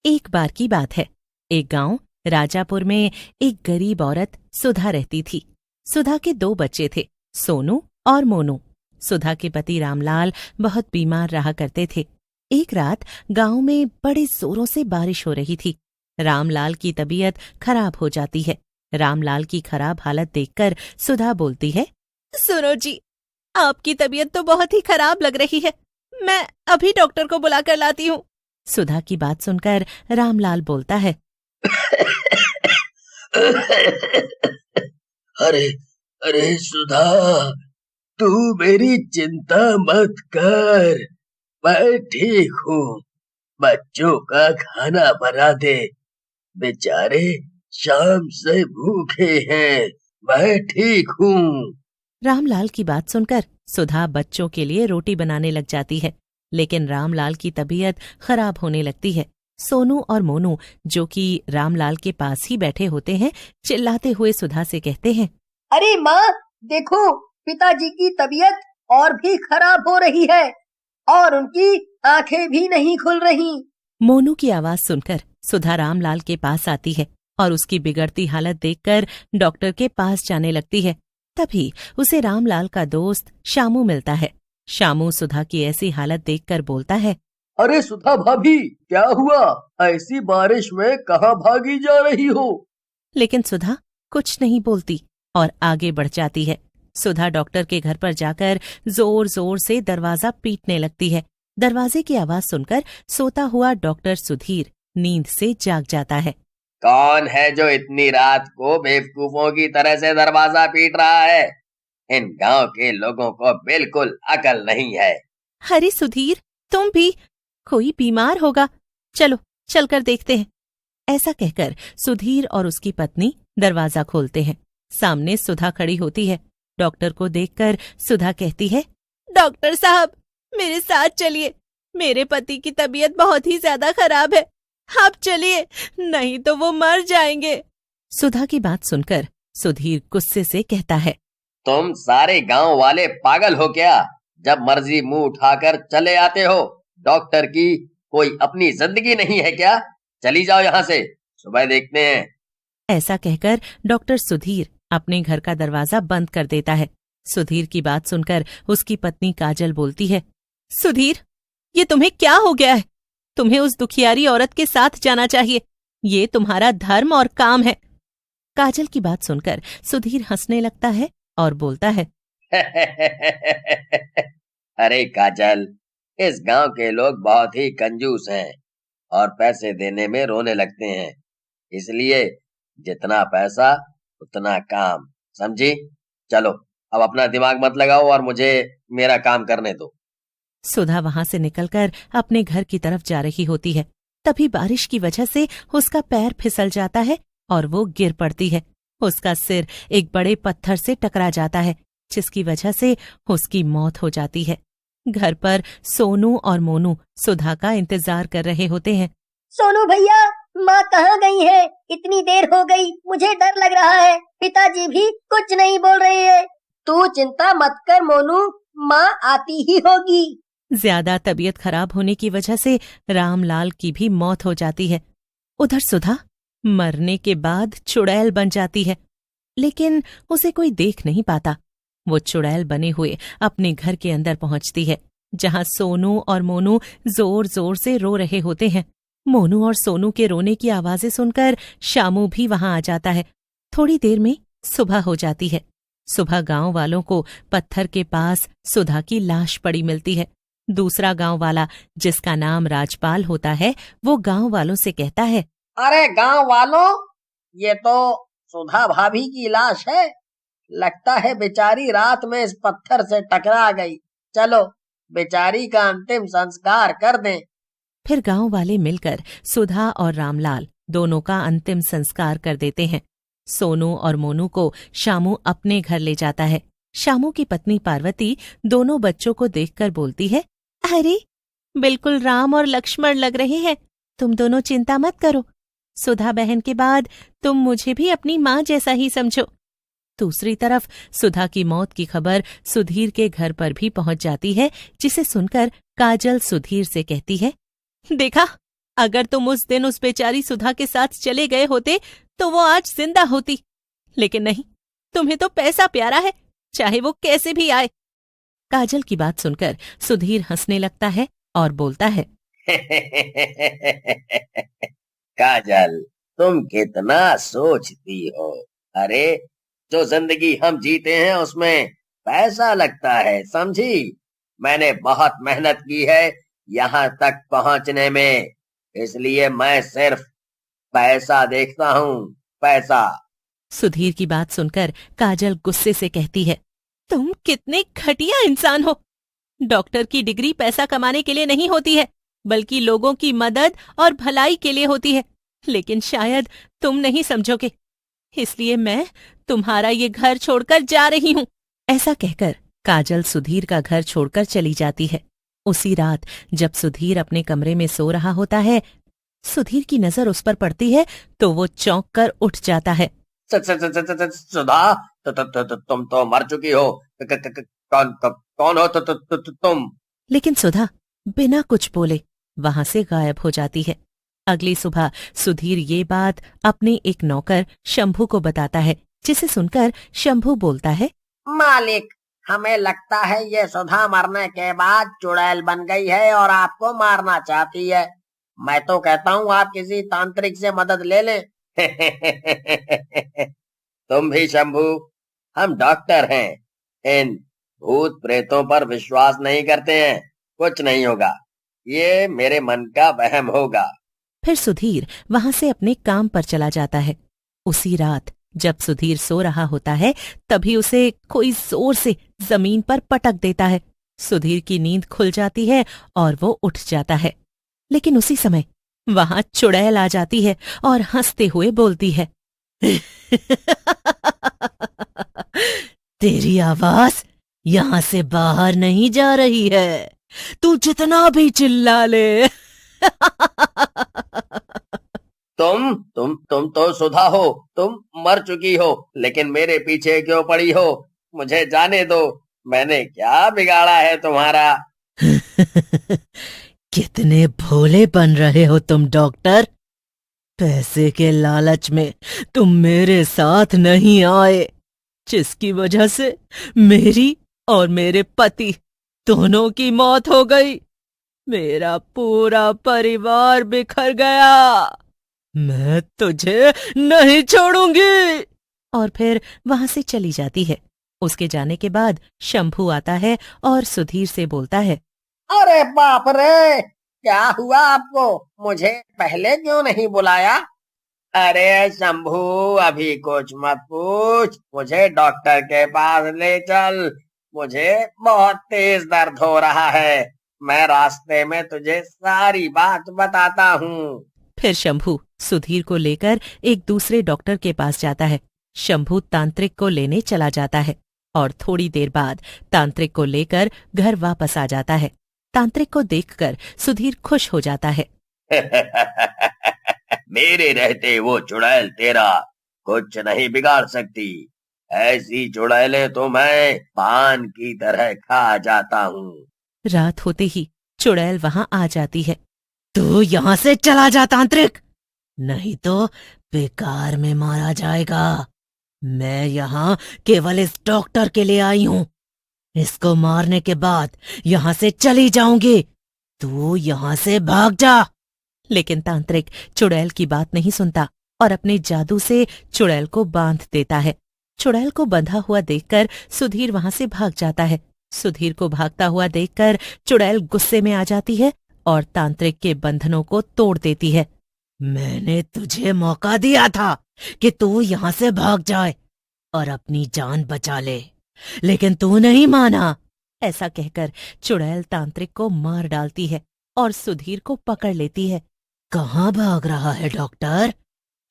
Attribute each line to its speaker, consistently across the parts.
Speaker 1: एक बार की बात है। एक गांव राजापुर में एक गरीब औरत सुधा रहती थी। सुधा के 2 बच्चे थे, सोनू और मोनू। सुधा के पति रामलाल बहुत बीमार रहा करते थे। एक रात गांव में बड़े जोरों से बारिश हो रही थी। रामलाल की तबीयत खराब हो जाती है। रामलाल की खराब हालत देखकर सुधा बोलती है, सुनो जी, आपकी तबीयत तो बहुत ही खराब लग रही है। मैं अभी डॉक्टर को बुलाकर लाती हूँ। सुधा की बात सुनकर रामलाल बोलता है,
Speaker 2: अरे अरे सुधा, तू मेरी चिंता मत कर, मैं ठीक हूँ। बच्चों का खाना बना दे, बेचारे शाम से भूखे हैं। मैं ठीक हूँ।
Speaker 1: रामलाल की बात सुनकर सुधा बच्चों के लिए रोटी बनाने लग जाती है। लेकिन रामलाल की तबीयत खराब होने लगती है। सोनू और मोनू, जो कि रामलाल के पास ही बैठे होते हैं, चिल्लाते हुए सुधा से कहते हैं,
Speaker 3: अरे माँ, देखो, पिताजी की तबीयत और भी खराब हो रही है और उनकी आंखें भी नहीं खुल रही।
Speaker 1: मोनू की आवाज सुनकर सुधा रामलाल के पास आती है और उसकी बिगड़ती हालत देखकर डॉक्टर के पास जाने लगती है। तभी उसे रामलाल का दोस्त शामू मिलता है। शामू सुधा की ऐसी हालत देखकर बोलता है,
Speaker 2: अरे सुधा भाभी, क्या हुआ? ऐसी बारिश में कहाँ भागी जा रही हो?
Speaker 1: लेकिन सुधा कुछ नहीं बोलती और आगे बढ़ जाती है। सुधा डॉक्टर के घर पर जाकर जोर जोर से दरवाजा पीटने लगती है। दरवाजे की आवाज सुनकर सोता हुआ डॉक्टर सुधीर नींद से जाग जाता है।
Speaker 4: कौन है जो इतनी रात को बेवकूफों की तरह से दरवाजा पीट रहा है? इन गांव के लोगों को बिल्कुल अकल नहीं है।
Speaker 1: अरे सुधीर, तुम भी, कोई बीमार होगा, चलो चलकर देखते हैं। ऐसा कहकर सुधीर और उसकी पत्नी दरवाजा खोलते हैं। सामने सुधा खड़ी होती है। डॉक्टर को देखकर सुधा कहती है, डॉक्टर साहब, मेरे साथ चलिए। मेरे पति की तबीयत बहुत ही ज्यादा खराब है। आप चलिए, नहीं तो वो मर जाएंगे। सुधा की बात सुनकर सुधीर गुस्से से कहता है,
Speaker 4: तुम सारे गांव वाले पागल हो क्या? जब मर्जी मुंह उठाकर चले आते हो। डॉक्टर की कोई अपनी जिंदगी नहीं है क्या? चली जाओ यहाँ से, सुबह देखते हैं।
Speaker 1: ऐसा कहकर डॉक्टर सुधीर अपने घर का दरवाजा बंद कर देता है। सुधीर की बात सुनकर उसकी पत्नी काजल बोलती है, सुधीर, ये तुम्हें क्या हो गया है? तुम्हें उस दुखियारी औरत के साथ जाना चाहिए। ये तुम्हारा धर्म और काम है। काजल की बात सुनकर सुधीर हंसने लगता है और बोलता है,
Speaker 4: अरे काजल, इस गांव के लोग बहुत ही कंजूस हैं और पैसे देने में रोने लगते हैं। इसलिए जितना पैसा उतना काम, समझी? चलो, अब अपना दिमाग मत लगाओ और मुझे मेरा काम करने दो।
Speaker 1: सुधा वहां से निकलकर अपने घर की तरफ जा रही होती है। तभी बारिश की वजह से उसका पैर फिसल जाता है और वो गिर पड़ती है। उसका सिर एक बड़े पत्थर से टकरा जाता है, जिसकी वजह से उसकी मौत हो जाती है। घर पर सोनू और मोनू सुधा का इंतजार कर रहे होते हैं।
Speaker 3: सोनू भैया, माँ कहाँ गई है? इतनी देर हो गई, मुझे डर लग रहा है। पिताजी भी कुछ नहीं बोल रहे हैं। तू चिंता मत कर मोनू, माँ आती ही होगी।
Speaker 1: ज्यादा तबीयत खराब होने की वजह से रामलाल की भी मौत हो जाती है। उधर सुधा मरने के बाद चुड़ैल बन जाती है, लेकिन उसे कोई देख नहीं पाता। वो चुड़ैल बने हुए अपने घर के अंदर पहुंचती है, जहां सोनू और मोनू जोर जोर से रो रहे होते हैं। मोनू और सोनू के रोने की आवाजें सुनकर शामू भी वहां आ जाता है। थोड़ी देर में सुबह हो जाती है। सुबह गांव वालों को पत्थर के पास सुधा की लाश पड़ी मिलती है। दूसरा गांव वाला, जिसका नाम राजपाल होता है, वो गांव वालों से कहता है,
Speaker 3: अरे गांव वालों, ये तो सुधा भाभी की लाश है। लगता है बेचारी रात में इस पत्थर से टकरा गई। चलो, बेचारी का अंतिम संस्कार कर दें।
Speaker 1: फिर गांव वाले मिलकर सुधा और रामलाल दोनों का अंतिम संस्कार कर देते हैं। सोनू और मोनू को शामू अपने घर ले जाता है। शामू की पत्नी पार्वती दोनों बच्चों को देखकर बोलती है, अरे, बिल्कुल राम और लक्ष्मण लग रहे हैं। तुम दोनों चिंता मत करो। सुधा बहन के बाद तुम मुझे भी अपनी माँ जैसा ही समझो। दूसरी तरफ सुधा की मौत की खबर सुधीर के घर पर भी पहुंच जाती है, जिसे सुनकर काजल सुधीर से कहती है, देखा, अगर तुम उस दिन उस बेचारी सुधा के साथ चले गए होते तो वो आज जिंदा होती। लेकिन नहीं, तुम्हें तो पैसा प्यारा है, चाहे वो कैसे भी आए। काजल की बात सुनकर सुधीर हंसने लगता है और बोलता है,
Speaker 4: काजल, तुम कितना सोचती हो। अरे, जो जिंदगी हम जीते हैं उसमें पैसा लगता है, समझी। मैंने बहुत मेहनत की है यहाँ तक पहुंचने में, इसलिए मैं सिर्फ पैसा देखता हूँ, पैसा।
Speaker 1: सुधीर की बात सुनकर काजल गुस्से से कहती है, तुम कितने घटिया इंसान हो। डॉक्टर की डिग्री पैसा कमाने के लिए नहीं होती है, बल्कि लोगों की मदद और भलाई के लिए होती है। लेकिन शायद तुम नहीं समझोगे, इसलिए मैं तुम्हारा ये घर छोड़कर जा रही हूँ। ऐसा कहकर काजल सुधीर का घर छोड़कर चली जाती है। उसी रात जब सुधीर अपने कमरे में सो रहा होता है, सुधीर की नजर उस पर पड़ती है तो वो चौंक कर उठ जाता है।
Speaker 4: सुधा, तुम तो मर चुकी हो। कौन हो तुम?
Speaker 1: लेकिन सुधा बिना कुछ बोले वहां से गायब हो जाती है। अगली सुबह सुधीर ये बात अपने एक नौकर शंभू को बताता है, जिसे सुनकर शंभू बोलता है,
Speaker 3: मालिक, हमें लगता है ये सुधा मरने के बाद चुड़ैल बन गई है और आपको मारना चाहती है। मैं तो कहता हूँ आप किसी तांत्रिक से मदद ले लें।
Speaker 4: तुम भी शंभू, हम डॉक्टर हैं, इन भूत प्रेतों पर विश्वास नहीं करते हैं। कुछ नहीं होगा, ये मेरे मन का वहम होगा।
Speaker 1: फिर सुधीर वहां से अपने काम पर चला जाता है। उसी रात जब सुधीर सो रहा होता है, तभी उसे कोई जोर से जमीन पर पटक देता है। सुधीर की नींद खुल जाती है और वो उठ जाता है। लेकिन उसी समय वहां चुड़ैल आ जाती है और हंसते हुए बोलती है, तेरी आवाज यहां से बाहर नहीं जा रही है, तू जितना भी चिल्ला ले।
Speaker 4: तुम तो सुधा हो, तुम मर चुकी हो, लेकिन मेरे पीछे क्यों पड़ी हो? मुझे जाने दो, मैंने क्या बिगाड़ा है तुम्हारा?
Speaker 1: कितने भोले बन रहे हो तुम डॉक्टर। पैसे के लालच में तुम मेरे साथ नहीं आए, जिसकी वजह से मेरी और मेरे पति दोनों की मौत हो गई। मेरा पूरा परिवार बिखर गया। मैं तुझे नहीं छोड़ूंगी। और फिर वहां से चली जाती है। उसके जाने के बाद शंभू आता है और सुधीर से बोलता है,
Speaker 3: अरे बाप रे, क्या हुआ आपको? मुझे पहले क्यों नहीं बुलाया?
Speaker 4: अरे शंभू, अभी कुछ मत पूछ, मुझे डॉक्टर के पास ले चल। मुझे बहुत तेज दर्द हो रहा है, मैं रास्ते में तुझे सारी बात बताता हूँ।
Speaker 1: फिर शंभू सुधीर को लेकर एक दूसरे डॉक्टर के पास जाता है। शंभू तांत्रिक को लेने चला जाता है और थोड़ी देर बाद तांत्रिक को लेकर घर वापस आ जाता है। तांत्रिक को देखकर सुधीर खुश हो जाता है।
Speaker 4: मेरे रहते वो चुड़ैल तेरा कुछ नहीं बिगाड़ सकती। ऐसी चुड़ैलें तो मैं पान की तरह खा जाता हूँ।
Speaker 1: रात होते ही चुड़ैल वहां आ जाती है। तू यहाँ से चला जा तांत्रिक, नहीं तो बेकार में मारा जाएगा। मैं यहाँ केवल इस डॉक्टर के लिए आई हूँ। इसको मारने के बाद यहाँ से चली जाऊंगी। तू यहाँ से भाग जा। लेकिन तांत्रिक चुड़ैल की बात नहीं सुनता और अपने जादू से चुड़ैल को बांध देता है। चुड़ैल को बंधा हुआ देखकर सुधीर वहां से भाग जाता है। सुधीर को भागता हुआ देखकर चुड़ैल गुस्से में आ जाती है और तांत्रिक के बंधनों को तोड़ देती है। मैंने तुझे मौका दिया था कि तू यहाँ से भाग जाए और अपनी जान बचा ले, लेकिन तू नहीं माना। ऐसा कहकर चुड़ैल तांत्रिक को मार डालती है और सुधीर को पकड़ लेती है। कहाँ भाग रहा है डॉक्टर?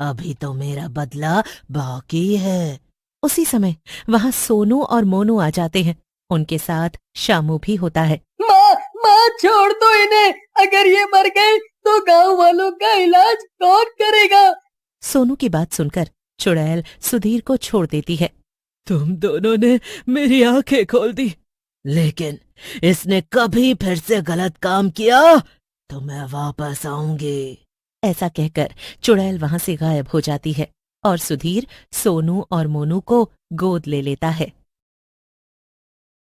Speaker 1: अभी तो मेरा बदला बाकी है। उसी समय वहां सोनू और मोनू आ जाते हैं। उनके साथ शामू भी होता है।
Speaker 2: माँ छोड़ दो इन्हें, अगर ये मर गए तो गांव वालों का इलाज कौन करेगा?
Speaker 1: सोनू की बात सुनकर चुड़ैल सुधीर को छोड़ देती है। तुम दोनों ने मेरी आंखें खोल दी, लेकिन इसने कभी फिर से गलत काम किया तो मैं वापस आऊंगी। ऐसा कहकर चुड़ैल वहां से गायब हो जाती है और सुधीर सोनू और मोनू को गोद ले लेता है।